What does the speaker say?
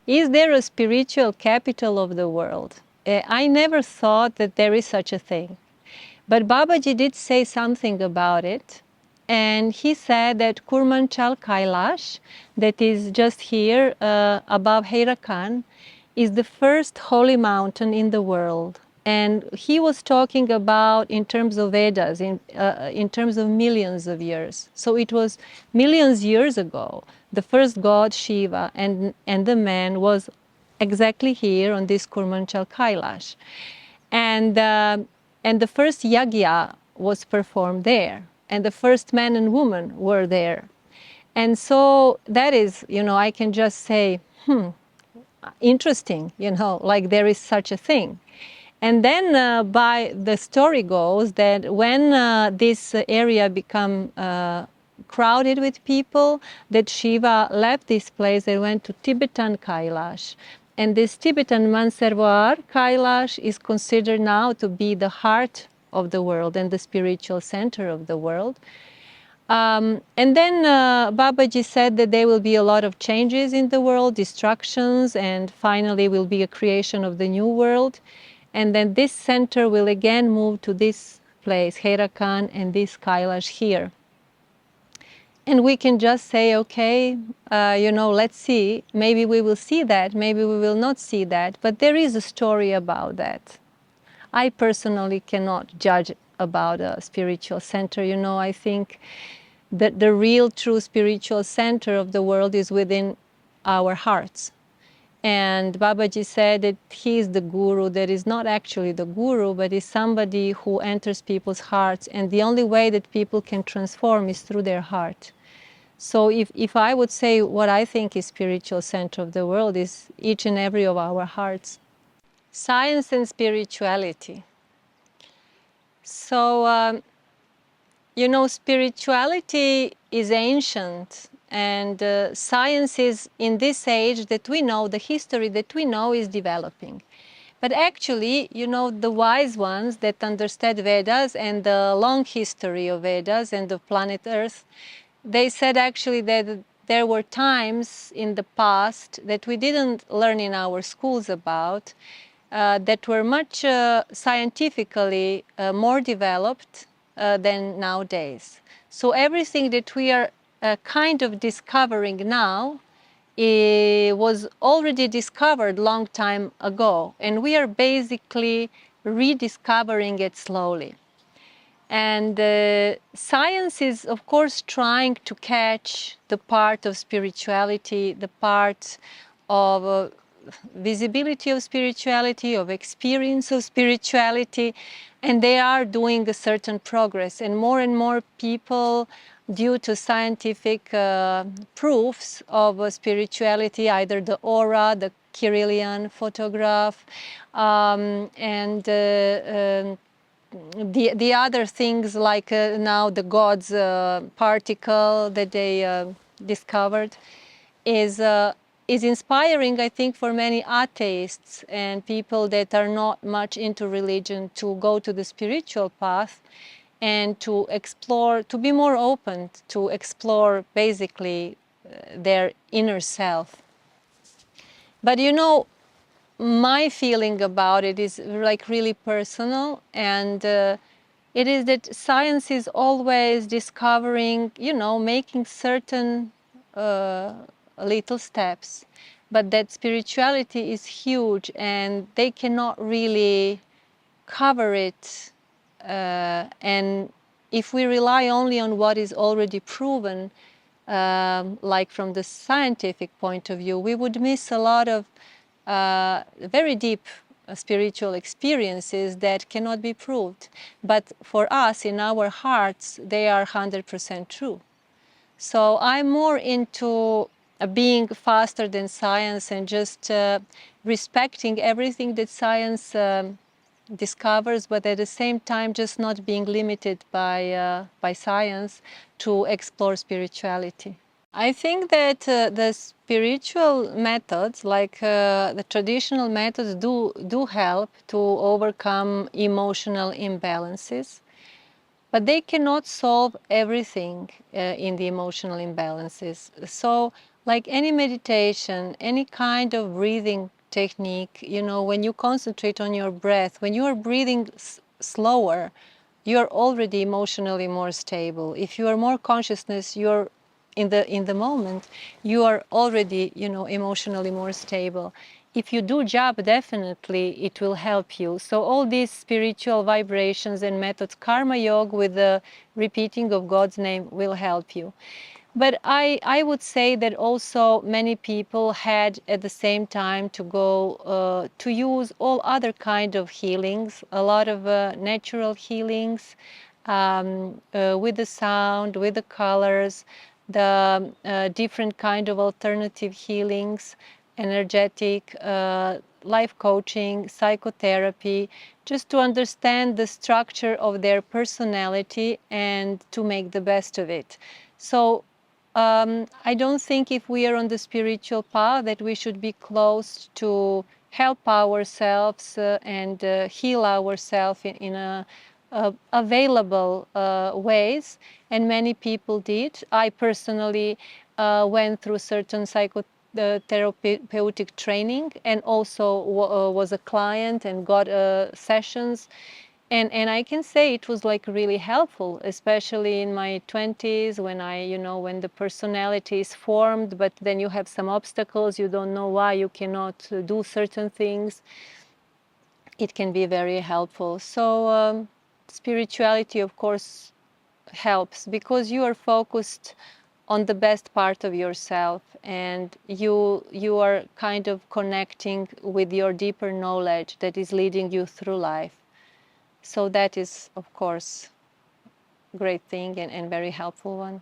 Is there a spiritual capital of the world? I never thought that there is such a thing. But Babaji did say something about it. And he said that Kurmanchal Kailash, that is just here above Haidakhan, is the first holy mountain in the world. And he was talking about in terms of Vedas, in terms of millions of years. So it was millions years ago. The first god, Shiva, and the man was exactly here on this Kurmanchal Kailash. And the first yagya was performed there. And the first man and woman were there. And so that is, I can just say, interesting, like there is such a thing. And then by the story goes that when this area become crowded with people, that Shiva left this place and went to Tibetan Kailash. And this Tibetan Mansarovar Kailash is considered now to be the heart of the world and the spiritual center of the world. And then Babaji said that there will be a lot of changes in the world, destructions, and finally will be a creation of the new world. And then this center will again move to this place, Haidakhan, and this Kailash here. And we can just say, okay, let's see. Maybe we will see that, maybe we will not see that. But there is a story about that. I personally cannot judge about a spiritual center. I think that the real true spiritual center of the world is within our hearts. And Babaji said that he is the guru that is not actually the guru, but is somebody who enters people's hearts. And the only way that people can transform is through their heart. So if I would say what I think is spiritual center of the world is each and every of our hearts. Science and spirituality. So, spirituality is ancient, and science is, in this age that we know, the history that we know is developing. But actually, the wise ones that understood Vedas and the long history of Vedas and of planet Earth, they said actually that there were times in the past that we didn't learn in our schools about, that were much scientifically more developed than nowadays. So everything that we are kind of discovering now was already discovered long time ago, and we are basically rediscovering it slowly. And science is, of course, trying to catch the part of spirituality, the part of visibility of spirituality, of experience of spirituality, and they are doing a certain progress. And more people, due to scientific proofs of spirituality, either the aura, the Kirlian photograph, and the other things like now the God's particle that they discovered is inspiring, I think, for many atheists and people that are not much into religion to go to the spiritual path and to explore, to be more open to explore basically their inner self. But my feeling about it is like really personal, and it is that science is always discovering, making certain little steps, but that spirituality is huge and they cannot really cover it. And if we rely only on what is already proven, like from the scientific point of view, we would miss a lot of very deep spiritual experiences that cannot be proved. But for us, in our hearts, they are 100% true. So I'm more into being faster than science and just respecting everything that science discovers, but at the same time just not being limited by science to explore spirituality. I think that the spiritual methods, like the traditional methods, do help to overcome emotional imbalances, but they cannot solve everything in the emotional imbalances. So Like any meditation, any kind of breathing technique, you know, when you concentrate on your breath, when you are breathing slower, you're already emotionally more stable. If you are more consciousness, you're in the moment, you are already, you know, emotionally more stable. If you do job, definitely it will help you. So all these spiritual vibrations and methods, karma yoga with the repeating of God's name will help you. But I would say that also many people had at the same time to go to use all other kind of healings, a lot of natural healings with the sound, with the colors, the different kind of alternative healings, energetic, life coaching, psychotherapy, just to understand the structure of their personality and to make the best of it. So I don't think if we are on the spiritual path that we should be close to help ourselves and heal ourselves in a available ways, and many people did. I personally went through certain psychotherapeutic training, and also was a client and got sessions, and I can say it was like really helpful, especially in my 20s when when the personality is formed, but then you have some obstacles, you don't know why you cannot do certain things. It can be very helpful. So spirituality, of course, helps because you are focused on the best part of yourself, and you are kind of connecting with your deeper knowledge that is leading you through life. So that is, of course, great thing and very helpful one.